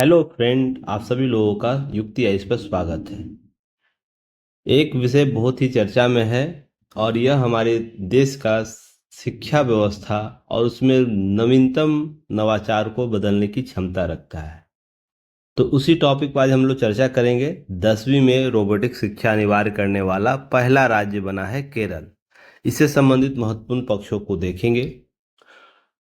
Hello friend, आप सभी लोगों का युक्ति आइस पर स्वागत है। एक विषय बहुत ही चर्चा में है और यह हमारे देश का शिक्षा व्यवस्था और उसमें नवीनतम नवाचार को बदलने की क्षमता रखता है। तो उसी टॉपिक पर आज हम लोग चर्चा करेंगे। 10वीं में रोबोटिक शिक्षा अनिवार्य करने वाला पहला राज्य बना है केरल। इससे संबंधित महत्वपूर्ण पक्षों को देखेंगे।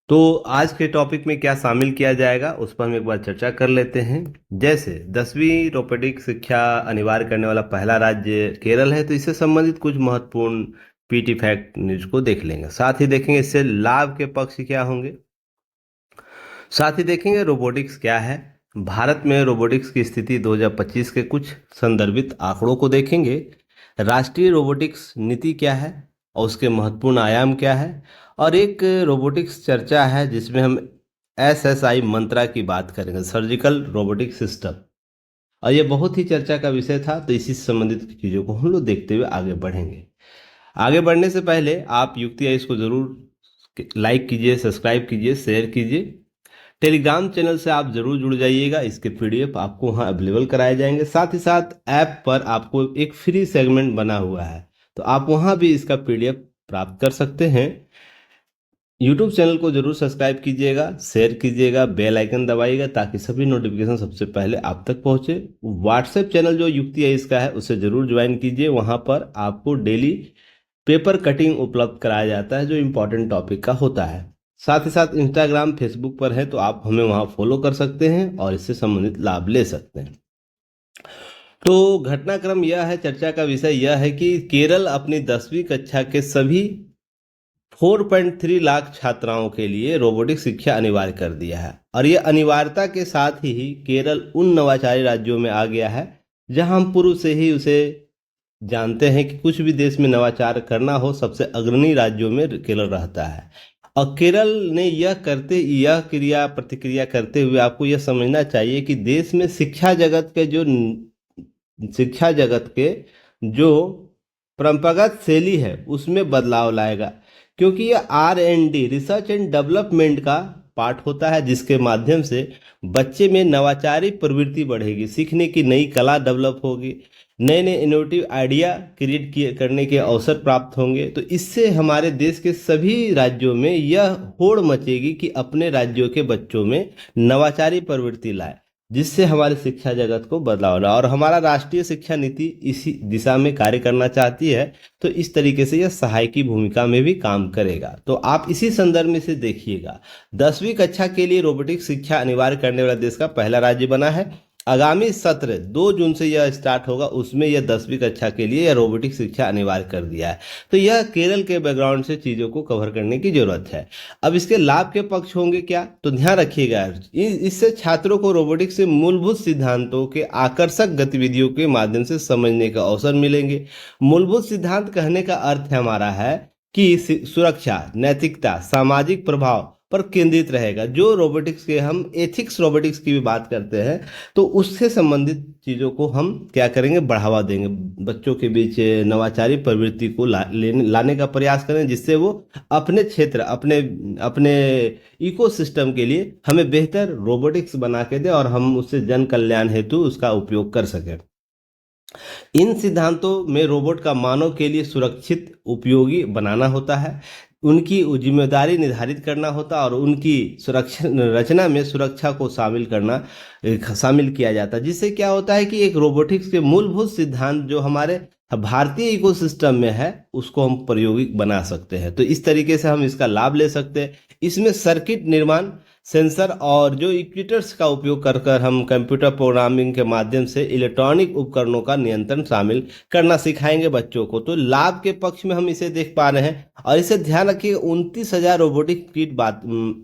तो आज के टॉपिक में क्या शामिल किया जाएगा उस पर हम एक बार चर्चा कर लेते हैं। जैसे 10वीं रोबोटिक शिक्षा अनिवार्य करने वाला पहला राज्य केरल है, तो इससे संबंधित कुछ महत्वपूर्ण पीटी फैक्ट न्यूज को देख लेंगे। साथ ही देखेंगे इससे लाभ के पक्ष क्या होंगे। साथ ही देखेंगे रोबोटिक्स क्या है। भारत में रोबोटिक्स की स्थिति 2025 के कुछ संदर्भित आंकड़ों को देखेंगे। राष्ट्रीय रोबोटिक्स नीति क्या है और उसके महत्वपूर्ण आयाम क्या है। और एक रोबोटिक्स चर्चा है जिसमें हम एसएसआई मंत्रा की बात करेंगे, सर्जिकल रोबोटिक सिस्टम। और ये बहुत ही चर्चा का विषय था, तो इसी से संबंधित चीज़ों को हम लोग देखते हुए आगे बढ़ेंगे। आगे बढ़ने से पहले आप युक्ति है इसको ज़रूर लाइक कीजिए, सब्सक्राइब कीजिए, शेयर कीजिए। टेलीग्राम चैनल से आप जरूर जुड़ जाइएगा, इसके पीडीएफ आपको वहाँ अवेलेबल कराए जाएंगे। साथ ही साथ ऐप पर आपको एक फ्री सेगमेंट बना हुआ है, तो आप वहाँ भी इसका पीडीएफ प्राप्त कर सकते हैं। यूट्यूब चैनल को जरूर सब्सक्राइब कीजिएगा, शेयर कीजिएगा, बेल आइकन दबाइएगा ताकि सभी नोटिफिकेशन सबसे पहले आप तक पहुँचे। व्हाट्सएप चैनल जो युक्ति है इसका है, उसे जरूर ज्वाइन कीजिए। वहाँ पर आपको डेली पेपर कटिंग उपलब्ध कराया जाता है जो इम्पोर्टेंट टॉपिक का होता है। साथ ही साथ इंस्टाग्राम, फेसबुक पर है, तो आप हमें वहाँ फॉलो कर सकते हैं और इससे संबंधित लाभ ले सकते हैं। तो घटनाक्रम यह है, चर्चा का विषय यह है कि केरल अपनी 10वीं कक्षा के सभी 4.3 लाख छात्राओं के लिए रोबोटिक शिक्षा अनिवार्य कर दिया है। और यह अनिवार्यता के साथ ही केरल उन नवाचारी राज्यों में आ गया है जहां हम पूर्व से ही उसे जानते हैं कि कुछ भी देश में नवाचार करना हो, सबसे अग्रणी राज्यों में केरल रहता है। और केरल ने यह क्रिया प्रतिक्रिया करते हुए आपको यह समझना चाहिए कि देश में शिक्षा जगत के जो परंपरागत शैली है उसमें बदलाव लाएगा, क्योंकि यह R&D, रिसर्च एंड डेवलपमेंट का पार्ट होता है, जिसके माध्यम से बच्चे में नवाचारी प्रवृत्ति बढ़ेगी, सीखने की नई कला डेवलप होगी, नए नए इनोवेटिव आइडिया क्रिएट करने के अवसर प्राप्त होंगे। तो इससे हमारे देश के सभी राज्यों में यह होड़ मचेगी कि अपने राज्यों के बच्चों में नवाचारी प्रवृत्ति लाए, जिससे हमारे शिक्षा जगत को बदलाव लाए। और हमारा राष्ट्रीय शिक्षा नीति इसी दिशा में कार्य करना चाहती है, तो इस तरीके से यह सहायकी भूमिका में भी काम करेगा। तो आप इसी संदर्भ में से देखिएगा, 10वीं कक्षा के लिए रोबोटिक शिक्षा अनिवार्य करने वाला देश का पहला राज्य बना है। आगामी सत्र 2 जून से यह स्टार्ट होगा, उसमें यह 10वीं कक्षा के लिए यह रोबोटिक शिक्षा अनिवार्य कर दिया है। तो यह केरल के बैकग्राउंड से चीज़ों को कवर करने की जरूरत है। अब इसके लाभ के पक्ष होंगे क्या, तो ध्यान रखिएगा, इससे छात्रों को रोबोटिक्स से मूलभूत सिद्धांतों के आकर्षक गतिविधियों के माध्यम से समझने का अवसर मिलेंगे। मूलभूत सिद्धांत कहने का अर्थ हमारा है कि सुरक्षा, नैतिकता, सामाजिक प्रभाव पर केंद्रित रहेगा। जो रोबोटिक्स के हम एथिक्स रोबोटिक्स की भी बात करते हैं, तो उससे संबंधित चीज़ों को हम क्या करेंगे, बढ़ावा देंगे, बच्चों के बीच नवाचारी प्रवृत्ति को लाने का प्रयास करें, जिससे वो अपने क्षेत्र, अपने अपने इकोसिस्टम के लिए हमें बेहतर रोबोटिक्स बना के दें और हम उससे जन कल्याण हेतु उसका उपयोग कर सकें। इन सिद्धांतों में रोबोट का मानव के लिए सुरक्षित उपयोगी बनाना होता है, उनकी जिम्मेदारी निर्धारित करना होता है और उनकी सुरक्षा रचना में सुरक्षा को शामिल किया जाता है। जिससे क्या होता है कि एक रोबोटिक्स के मूलभूत सिद्धांत जो हमारे भारतीय इकोसिस्टम में है उसको हम प्रायोगिक बना सकते हैं। तो इस तरीके से हम इसका लाभ ले सकते हैं। इसमें सर्किट निर्माण, सेंसर और जो इक्विटर्स का उपयोग कर हम कंप्यूटर प्रोग्रामिंग के माध्यम से इलेक्ट्रॉनिक उपकरणों का नियंत्रण शामिल करना सिखाएंगे बच्चों को। तो लाभ के पक्ष में हम इसे देख पा रहे हैं। और इसे ध्यान रखिए, 29,000 रोबोटिक किट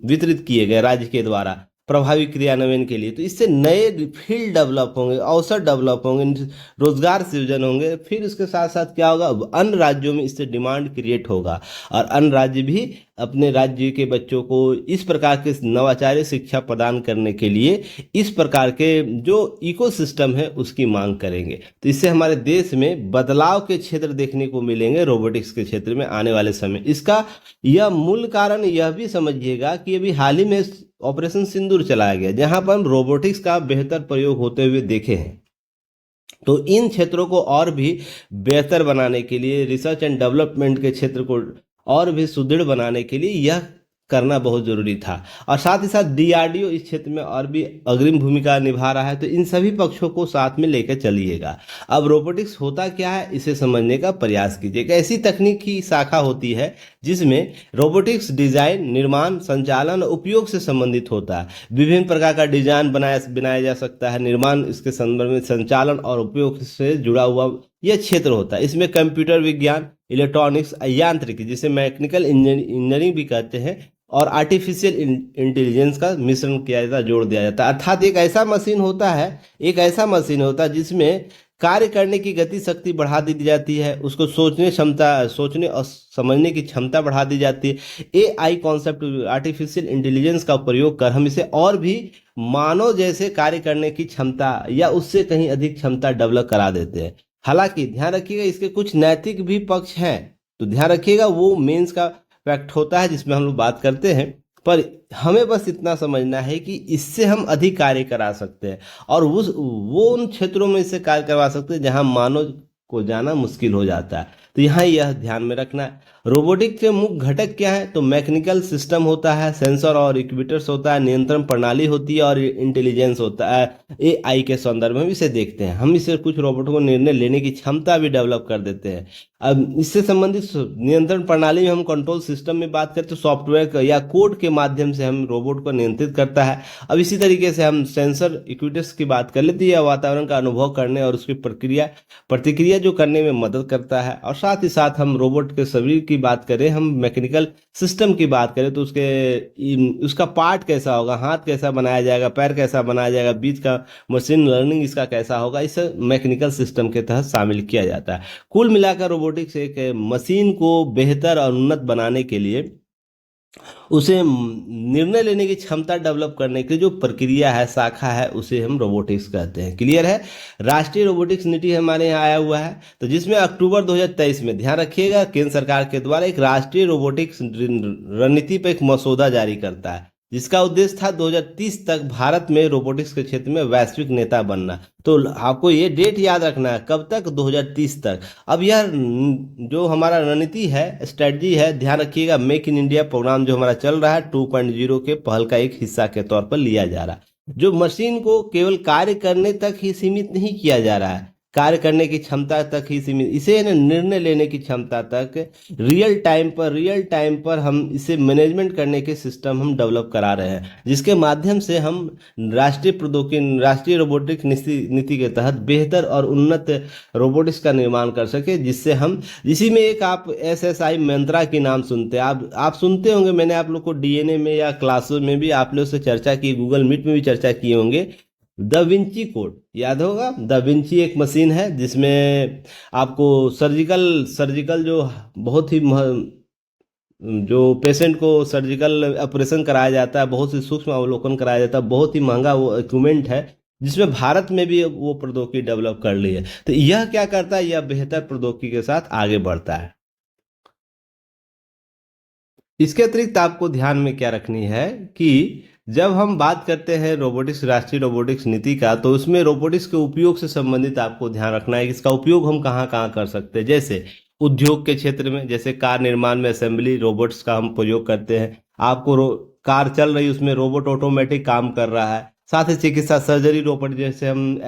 वितरित किए गए राज्य के द्वारा प्रभावी क्रियान्वयन के लिए। तो इससे नए फील्ड डेवलप होंगे, अवसर डेवलप होंगे, रोजगार सृजन होंगे। फिर उसके साथ साथ क्या होगा, अन्य राज्यों में इससे डिमांड क्रिएट होगा और अन्य राज्य भी अपने राज्य के बच्चों को इस प्रकार के नवाचारी शिक्षा प्रदान करने के लिए इस प्रकार के जो इकोसिस्टम है उसकी मांग करेंगे। तो इससे हमारे देश में बदलाव के क्षेत्र देखने को मिलेंगे रोबोटिक्स के क्षेत्र में आने वाले समय। इसका यह मूल कारण यह भी समझिएगा कि अभी हाल ही में ऑपरेशन सिंदूर चलाया गया, जहां पर हम रोबोटिक्स का बेहतर प्रयोग होते हुए देखे हैं। तो इन क्षेत्रों को और भी बेहतर बनाने के लिए, रिसर्च एंड डेवलपमेंट के क्षेत्र को और भी सुदृढ़ बनाने के लिए यह करना बहुत जरूरी था। और साथ ही साथ डीआरडीओ इस क्षेत्र में और भी अग्रिम भूमिका निभा रहा है। तो इन सभी पक्षों को साथ में लेकर चलिएगा। अब रोबोटिक्स होता क्या है, इसे समझने का प्रयास कीजिए। एक ऐसी तकनीक की शाखा होती है जिसमें रोबोटिक्स डिजाइन, निर्माण, संचालन और उपयोग से संबंधित होता है। विभिन्न प्रकार का डिजाइन बनाया जा सकता है। निर्माण, इसके संदर्भ में संचालन और उपयोग से जुड़ा हुआ यह क्षेत्र होता है। इसमें कंप्यूटर विज्ञान, इलेक्ट्रॉनिक्स, यांत्रिकी जिसे मैकेनिकल इंजीनियरिंग भी कहते हैं, और आर्टिफिशियल इंटेलिजेंस का मिश्रण किया जाता है, जोड़ दिया जाता है। अर्थात एक ऐसा मशीन होता है जिसमें कार्य करने की गति शक्ति बढ़ा दी जाती है, उसको सोचने और समझने की क्षमता बढ़ा दी जाती है। एआई कॉन्सेप्ट, आर्टिफिशियल इंटेलिजेंस का प्रयोग कर हम इसे और भी मानव जैसे कार्य करने की क्षमता या उससे कहीं अधिक क्षमता डेवलप करा देते हैं। हालांकि ध्यान रखिएगा, इसके कुछ नैतिक भी पक्ष हैं, तो ध्यान रखिएगा, वो मेंस का फैक्ट होता है जिसमें हम लोग बात करते हैं। पर हमें बस इतना समझना है कि इससे हम अधिक कार्य करा सकते हैं, और वो उन क्षेत्रों में इससे कार्य करवा सकते हैं जहां मानव को जाना मुश्किल हो जाता है। तो यहाँ यह ध्यान में रखना है। रोबोटिक के मुख्य घटक क्या है, तो मैकेनिकल सिस्टम होता है, सेंसर और एक्ट्यूएटर्स होता है, नियंत्रण प्रणाली होती है, और इंटेलिजेंस होता है। एआई के संदर्भ में इसे देखते हैं हम। इससे कुछ रोबोट को निर्णय लेने की क्षमता भी डेवलप कर देते हैं। अब इससे संबंधित नियंत्रण प्रणाली में हम कंट्रोल सिस्टम में बात करते हैं, सॉफ्टवेयर या कोड के माध्यम से हम रोबोट को नियंत्रित करता है। अब इसी तरीके से हम सेंसर एक्ट्यूएटर्स की बात कर लेते हैं, वातावरण का अनुभव करने और उसकी प्रतिक्रिया जो करने में मदद करता है। और साथ ही साथ हम रोबोट के शरीर की बात करें, हम मैकेनिकल सिस्टम की बात करें, तो उसका पार्ट कैसा होगा, हाथ कैसा बनाया जाएगा, पैर कैसा बनाया जाएगा, बीच का मशीन लर्निंग इसका कैसा होगा, इसे मैकेनिकल सिस्टम के तहत शामिल किया जाता है। कुल मिलाकर रोबोटिक्स एक मशीन को बेहतर और उन्नत बनाने के लिए, उसे निर्णय लेने की क्षमता डेवलप करने की जो प्रक्रिया है, शाखा है, उसे हम रोबोटिक्स कहते हैं। क्लियर है। राष्ट्रीय रोबोटिक्स नीति हमारे यहाँ आया हुआ है, तो जिसमें अक्टूबर 2023 में, ध्यान रखिएगा, केंद्र सरकार के द्वारा एक राष्ट्रीय रोबोटिक्स रणनीति पर एक मसौदा जारी करता है, जिसका उद्देश्य था 2030 तक भारत में रोबोटिक्स के क्षेत्र में वैश्विक नेता बनना। तो आपको ये डेट याद रखना है, कब तक, 2030 तक। अब यह जो हमारा रणनीति है, स्ट्रेटजी है, ध्यान रखिएगा, मेक इन इंडिया प्रोग्राम जो हमारा चल रहा है 2.0 के पहल का एक हिस्सा के तौर पर लिया जा रहा है। जो मशीन को केवल कार्य करने तक ही सीमित नहीं किया जा रहा है, कार्य करने की क्षमता तक ही सीमित, इसे निर्णय लेने की क्षमता तक, रियल टाइम पर हम इसे मैनेजमेंट करने के सिस्टम हम डेवलप करा रहे हैं, जिसके माध्यम से हम राष्ट्रीय रोबोटिक नीति के तहत बेहतर और उन्नत रोबोटिक्स का निर्माण कर सके। जिससे हम, इसी में एक आप एसएसआई मंत्रा की नाम सुनते हैं, आप सुनते होंगे, मैंने आप लोग को डीएनए में या क्लासों में भी आप लोग से चर्चा की, गूगल मीट में भी चर्चा किए होंगे। द विंची कोड याद होगा। द विंची एक मशीन है जिसमें आपको सर्जिकल जो बहुत ही जो पेशेंट को सर्जिकल ऑपरेशन कराया जाता है, बहुत ही सूक्ष्म अवलोकन कराया जाता है, बहुत ही महंगा वो इक्विपमेंट है, जिसमें भारत में भी वो प्रौद्योगिकी डेवलप कर ली है। तो यह क्या करता है, यह बेहतर प्रौद्योगिकी के साथ आगे बढ़ता है। इसके अतिरिक्त आपको ध्यान में क्या रखनी है कि जब हम बात करते हैं रोबोटिक्स, राष्ट्रीय रोबोटिक्स नीति का, तो उसमें रोबोटिक्स के उपयोग से संबंधित आपको ध्यान रखना है कि इसका उपयोग हम कहाँ कहाँ कर सकते हैं। जैसे उद्योग के क्षेत्र में, जैसे कार निर्माण में असेंबली रोबोट्स का हम प्रयोग करते हैं। आपको कार चल रही, उसमें रोबोट ऑटोमेटिक काम कर रहा है। साथ ही चिकित्सा सर्जरी रोबोट, जैसे हम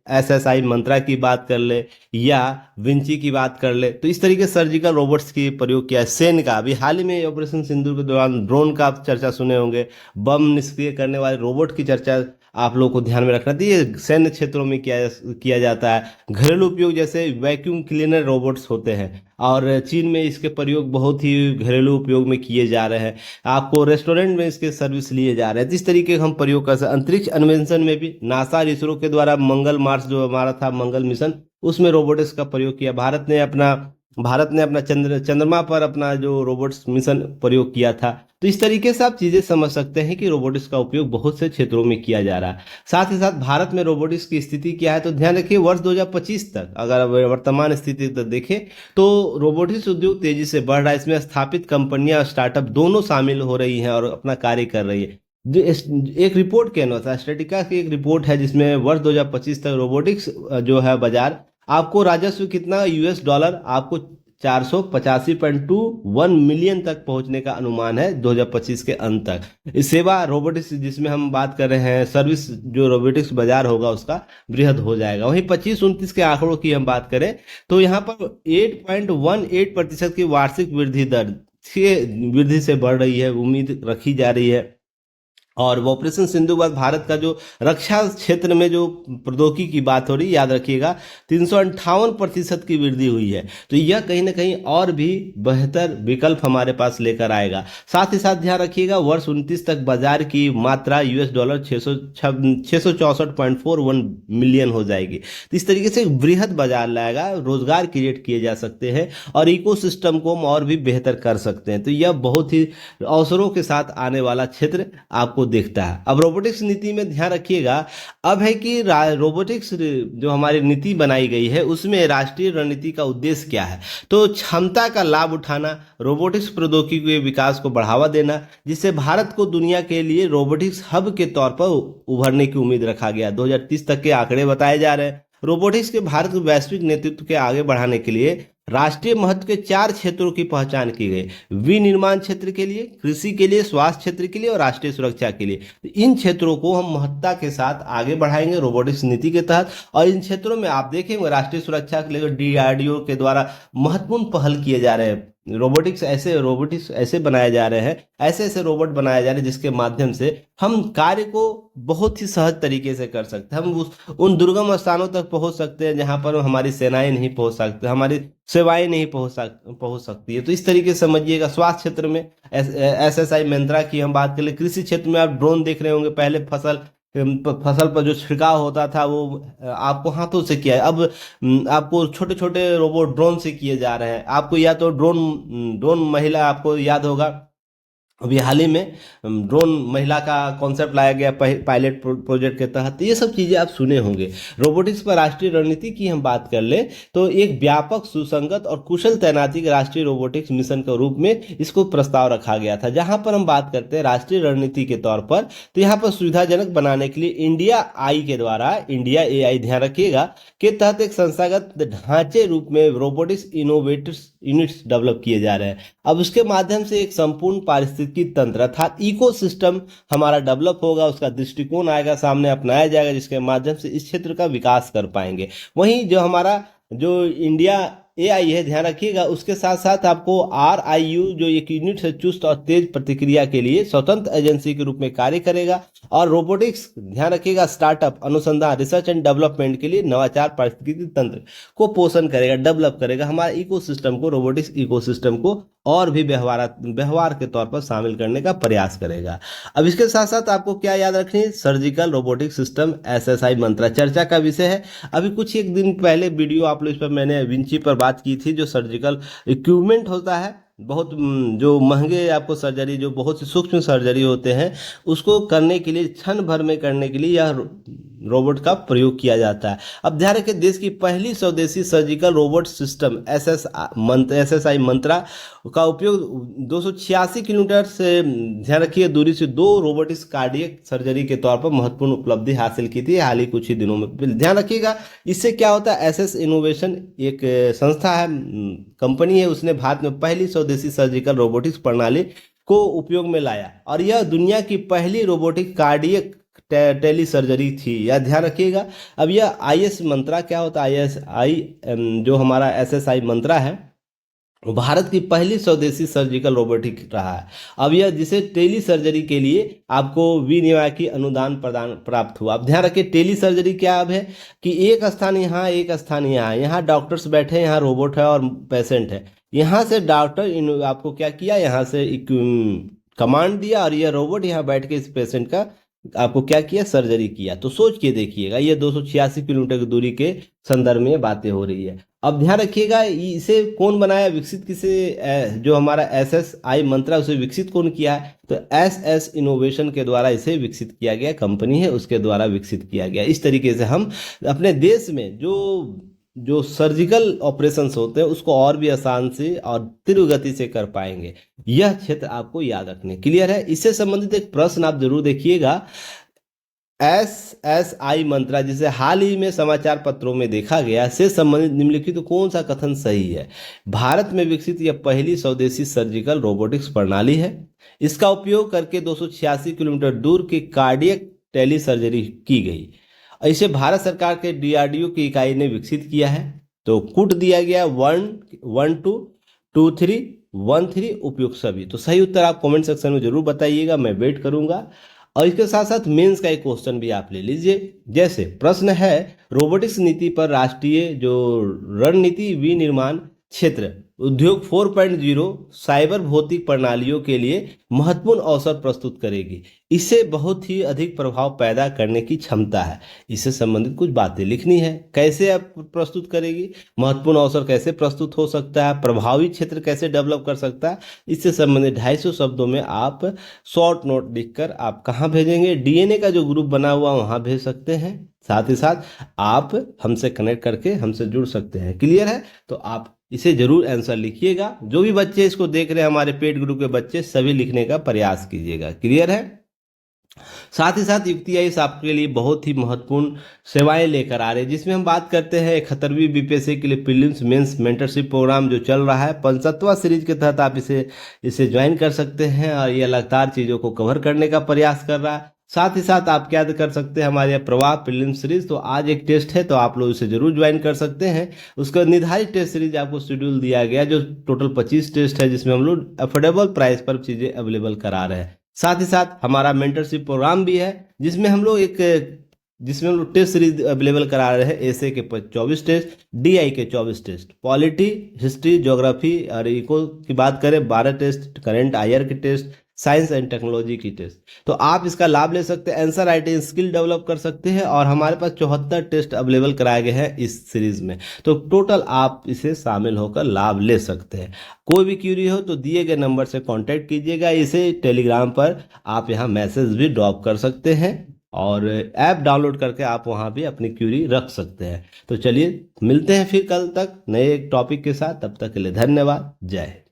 एसएसआई मंत्रा की बात कर ले या विंची की बात कर ले, तो इस तरीके सर्जिकल रोबोट्स की प्रयोग किया है। सेन का अभी हाल ही में ऑपरेशन सिंदूर के दौरान ड्रोन का आप चर्चा सुने होंगे, बम निष्क्रिय करने वाले रोबोट की चर्चा आप लोग को ध्यान में रखना चाहिए। ये सैन्य क्षेत्रों में किया जाता है। घरेलू उपयोग जैसे वैक्यूम क्लीनर रोबोट्स होते हैं, और चीन में इसके प्रयोग बहुत ही घरेलू उपयोग में किए जा रहे हैं। आपको रेस्टोरेंट में इसके सर्विस लिए जा रहे हैं। इस तरीके का हम प्रयोग कर सकते हैं। अंतरिक्ष अन्वेषण में भी नासा और इसरो के द्वारा मंगल मार्स जो हमारा था मंगल मिशन, उसमें रोबोटिक्स का प्रयोग किया। भारत ने अपना भारत ने अपना चंद्रमा पर अपना जो रोबोट्स मिशन प्रयोग किया था। तो इस तरीके से आप चीजें समझ सकते हैं कि रोबोटिक्स का उपयोग बहुत से क्षेत्रों में किया जा रहा है। साथ ही साथ भारत में रोबोटिक्स की स्थिति क्या है, तो ध्यान रखिए वर्ष 2025 तक अगर वर्तमान स्थिति तक देखें तो रोबोटिक्स उद्योग तेजी से बढ़ रहा है। इसमें स्थापित कंपनियां और स्टार्टअप दोनों शामिल हो रही हैं और अपना कार्य कर रही है। एक रिपोर्ट के अनुसार स्टैटिका की एक रिपोर्ट है जिसमें वर्ष 2025 तक रोबोटिक्स जो है बाजार आपको राजस्व कितना यूएस डॉलर आपको 485.21 मिलियन तक पहुंचने का अनुमान है 2025 के अंत तक। इस सेवा रोबोटिक्स जिसमें हम बात कर रहे हैं सर्विस जो रोबोटिक्स बाजार होगा उसका बृहद हो जाएगा। वहीं 25-29 के आंकड़ों की हम बात करें तो यहाँ पर 8.18% की वार्षिक वृद्धि दर वृद्धि से बढ़ रही है, उम्मीद रखी जा रही है। और ऑपरेशन सिंधु के बाद भारत का जो रक्षा क्षेत्र में जो प्रौद्योगिकी की बात हो रही है, याद रखिएगा 358% की वृद्धि हुई है। तो यह कहीं ना कहीं और भी बेहतर विकल्प हमारे पास लेकर आएगा। साथ ही साथ ध्यान रखिएगा वर्ष 29 तक बाजार की मात्रा यूएस डॉलर 664.41 मिलियन हो जाएगी। तो इस तरीके से एक बृहद बाजार लाएगा, रोजगार क्रिएट किए जा सकते हैं और इकोसिस्टम को हम और भी बेहतर कर सकते हैं। तो यह बहुत ही अवसरों के साथ आने वाला क्षेत्र आपको देखता है। अब रोबोटिक्स नीति में ध्यान रखिएगा अब है कि रोबोटिक्स जो हमारी नीति बनाई गई है उसमें राष्ट्रीय रणनीति का उद्देश्य क्या है, तो क्षमता का लाभ उठाना, रोबोटिक्स प्रौद्योगिकी के विकास को बढ़ावा देना, जिससे भारत को दुनिया के लिए रोबोटिक्स हब के तौर पर उभरने की उम्मीद रखा गया। 2030 तक के आंकड़े बताए जा रहे हैं। रोबोटिक्स के भारत को वैश्विक नेतृत्व के आगे बढ़ाने के लिए राष्ट्रीय महत्व के 4 क्षेत्रों की पहचान की गई। विनिर्माण क्षेत्र के लिए, कृषि के लिए, स्वास्थ्य क्षेत्र के लिए और राष्ट्रीय सुरक्षा के लिए। तो इन क्षेत्रों को हम महत्ता के साथ आगे बढ़ाएंगे रोबोटिक्स नीति के तहत। और इन क्षेत्रों में आप देखेंगे राष्ट्रीय सुरक्षा के लिए डीआरडीओ के द्वारा महत्वपूर्ण पहल किए जा रहे हैं। रोबोटिक्स ऐसे बनाए जा रहे हैं, ऐसे रोबोट बनाए जा रहे हैं जिसके माध्यम से हम कार्य को बहुत ही सहज तरीके से कर सकते हैं। हम उन दुर्गम स्थानों तक पहुंच सकते हैं जहां पर हमारी सेनाएं नहीं पहुंच सकते, हमारी सेवाएं नहीं पहुंच सकती है। तो इस तरीके से समझिएगा। स्वास्थ्य क्षेत्र में एसएसआई मंत्रा की हम बात करें, कृषि क्षेत्र में आप ड्रोन देख रहे होंगे, पहले फसल पर जो छिड़काव होता था वो आपको हाथों से किया है, अब आपको छोटे छोटे रोबोट ड्रोन से किए जा रहे हैं। आपको या तो ड्रोन महिला आपको याद होगा, अभी हाल ही में ड्रोन महिला का कॉन्सेप्ट लाया गया पायलट प्रोजेक्ट के तहत। ये सब चीज़ें आप सुने होंगे। रोबोटिक्स पर राष्ट्रीय रणनीति की हम बात कर ले तो एक व्यापक, सुसंगत और कुशल तैनाती के राष्ट्रीय रोबोटिक्स मिशन के रूप में इसको प्रस्ताव रखा गया था। जहां पर हम बात करते हैं राष्ट्रीय रणनीति के तौर पर, तो यहाँ पर सुविधाजनक बनाने के लिए इंडिया आई के द्वारा, इंडिया AI ध्यान रखिएगा, के तहत एक संस्थागत ढांचे रूप में रोबोटिक्स इनोवेटर्स यूनिट्स डेवलप किए जा रहे हैं। अब उसके माध्यम से एक संपूर्ण पारिस्थितिकी तंत्र अर्थात इकोसिस्टम हमारा डेवलप होगा, उसका दृष्टिकोण आएगा, सामने अपनाया जाएगा, जिसके माध्यम से इस क्षेत्र का विकास कर पाएंगे। वहीं जो हमारा जो इंडिया AI है, ध्यान रखिएगा, उसके साथ साथ आपको RIU जो एक यूनिट है चुस्त और तेज प्रतिक्रिया के लिए स्वतंत्र एजेंसी के रूप में कार्य करेगा। और रोबोटिक्स ध्यान रखिएगा स्टार्टअप, अनुसंधान, रिसर्च एंड डेवलपमेंट के लिए नवाचार पारिस्थितिकी तंत्र को पोषण करेगा, डेवलप करेगा। हमारे इकोसिस्टम को, रोबोटिक्स इकोसिस्टम को और भी व्यवहार के तौर पर शामिल करने का प्रयास करेगा। अब इसके साथ साथ आपको क्या याद रखनी है, सर्जिकल रोबोटिक सिस्टम SSI मंत्रा चर्चा का विषय है। अभी कुछ एक दिन पहले वीडियो आप लोग इस पर मैंने विंची पर बात की थी। जो सर्जिकल इक्विपमेंट होता है, बहुत जो महंगे आपको सर्जरी, जो बहुत सी सूक्ष्म सर्जरी होते हैं, उसको करने के लिए, क्षण भर में करने के लिए यह रोबोट का प्रयोग किया जाता है। अब ध्यान रखें देश की पहली स्वदेशी सर्जिकल रोबोट सिस्टम SSI मंत्रा का उपयोग 286 किलोमीटर से, ध्यान रखिए, दूरी से 2 रोबोटिक्स कार्डियक सर्जरी के तौर पर महत्वपूर्ण उपलब्धि हासिल की थी हाल ही कुछ ही दिनों में। ध्यान रखिएगा इससे क्या होता है, SS इनोवेशन एक संस्था है, कंपनी है, उसने भारत में पहली स्वदेशी सर्जिकल रोबोटिक्स प्रणाली को उपयोग में लाया और यह दुनिया की पहली रोबोटिक कार्डियक टेली सर्जरी थी, यह ध्यान रखिएगा। अब यह IS मंत्रा क्या होता है, ISI जो हमारा SSI मंत्रा है, भारत की पहली स्वदेशी सर्जिकल रोबोटिक रहा है। अब यह जिसे टेली सर्जरी के लिए आपको विनियामक अनुदान प्रदान प्राप्त हुआ। अब ध्यान रखिए टेली सर्जरी क्या अब है कि एक स्थान यहाँ, एक स्थान यहाँ, यहाँ डॉक्टर्स बैठे, यहाँ रोबोट है और पेशेंट है। यहाँ से डॉक्टर आपको क्या किया, यहाँ से कमांड दिया और यह रोबोट यहाँ बैठ के इस पेशेंट का आपको क्या किया, सर्जरी किया। तो सोच के देखिएगा, ये 286 किलोमीटर की दूरी के संदर्भ में बातें हो रही है। अब ध्यान रखिएगा, इसे कौन बनाया, विकसित किसे, जो हमारा SSI मंत्रा, उसे विकसित कौन किया है, तो SS इनोवेशन के द्वारा इसे विकसित किया गया, कंपनी है उसके द्वारा विकसित किया गया। इस तरीके से हम अपने देश में जो जो सर्जिकल ऑपरेशंस होते हैं उसको और भी आसान से और तीव्र गति से कर पाएंगे। यह क्षेत्र आपको याद रखने, क्लियर है। इससे संबंधित एक प्रश्न आप जरूर देखिएगा, SSI मंत्रा जिसे हाल ही में समाचार पत्रों में देखा गया, से संबंधित निम्नलिखित तो कौन सा कथन सही है। भारत में विकसित यह पहली स्वदेशी सर्जिकल रोबोटिक्स प्रणाली है। इसका उपयोग करके 286 किलोमीटर दूर की कार्डियक टेली सर्जरी की गई। इसे भारत सरकार के DRDO की इकाई ने विकसित किया है। तो कूट दिया गया 112 23 13 उपयुक्त सभी। तो सही उत्तर आप कमेंट सेक्शन में जरूर बताइएगा, मैं वेट करूंगा। और इसके साथ साथ मेंस का एक क्वेश्चन भी आप ले लीजिए। जैसे प्रश्न है, रोबोटिक्स नीति पर राष्ट्रीय जो रणनीति विनिर्माण क्षेत्र उद्योग 4.0 साइबर भौतिक प्रणालियों के लिए महत्वपूर्ण अवसर प्रस्तुत करेगी। इससे बहुत ही अधिक प्रभाव पैदा करने की क्षमता है। इससे संबंधित कुछ बातें लिखनी है। कैसे आप प्रस्तुत करेगी, महत्वपूर्ण अवसर कैसे प्रस्तुत हो सकता है, प्रभावी क्षेत्र कैसे डेवलप कर सकता है, इससे संबंधित 250 शब्दों में आप शॉर्ट नोट लिखकर आप कहाँ भेजेंगे, DNA का जो ग्रुप बना हुआ वहाँ भेज सकते हैं। साथ ही साथ आप हमसे कनेक्ट करके हमसे जुड़ सकते हैं। क्लियर है, तो आप इसे जरूर आंसर लिखिएगा। जो भी बच्चे इसको देख रहे हैं, हमारे पेड ग्रुप के बच्चे, सभी लिखने का प्रयास कीजिएगा। क्लियर है। साथ ही साथ युक्ति आइस आपके लिए बहुत ही महत्वपूर्ण सेवाएं लेकर आ रहे हैं, जिसमें हम बात करते हैं 71वीं BPSC के लिए प्रीलिम्स मेंस मेंटरशिप प्रोग्राम जो चल रहा है 65वां सीरीज के तहत आप इसे ज्वाइन कर सकते हैं। और ये लगातार चीज़ों को कवर करने का प्रयास कर रहा है। साथ ही साथ आप क्या कर सकते हैं, हमारे प्रवाह प्रीलिम सीरीज, तो आज एक टेस्ट है तो आप लोग इसे जरूर ज्वाइन कर सकते हैं। उसका निर्धारित टेस्ट सीरीज आपको शेड्यूल दिया गया, जो टोटल 25 टेस्ट है, जिसमें हम लोग अफोर्डेबल प्राइस पर चीज़ें अवेलेबल करा रहे हैं। साथ ही साथ हमारा मेंटरशिप प्रोग्राम भी है, जिसमें हम लोग टेस्ट सीरीज अवेलेबल करा रहे हैं। एसए के 24 टेस्ट, DI के 24 टेस्ट, पॉलिटी, हिस्ट्री, ज्योग्राफी और इको की बात करें 12 टेस्ट, करंट IR के टेस्ट, साइंस एंड टेक्नोलॉजी की टेस्ट। तो आप इसका लाभ ले सकते हैं, आंसर राइटिंग स्किल डेवलप कर सकते हैं। और हमारे पास 74 टेस्ट अवेलेबल कराए गए हैं इस सीरीज में। तो टोटल आप इसे शामिल होकर लाभ ले सकते हैं। कोई भी क्यूरी हो तो दिए गए नंबर से कांटेक्ट कीजिएगा। इसे टेलीग्राम पर आप यहाँ मैसेज भी ड्रॉप कर सकते हैं और ऐप डाउनलोड करके आप वहाँ भी अपनी क्यूरी रख सकते हैं। तो चलिए मिलते हैं फिर कल तक नए एक टॉपिक के साथ। तब तक के लिए धन्यवाद। जय हिंद।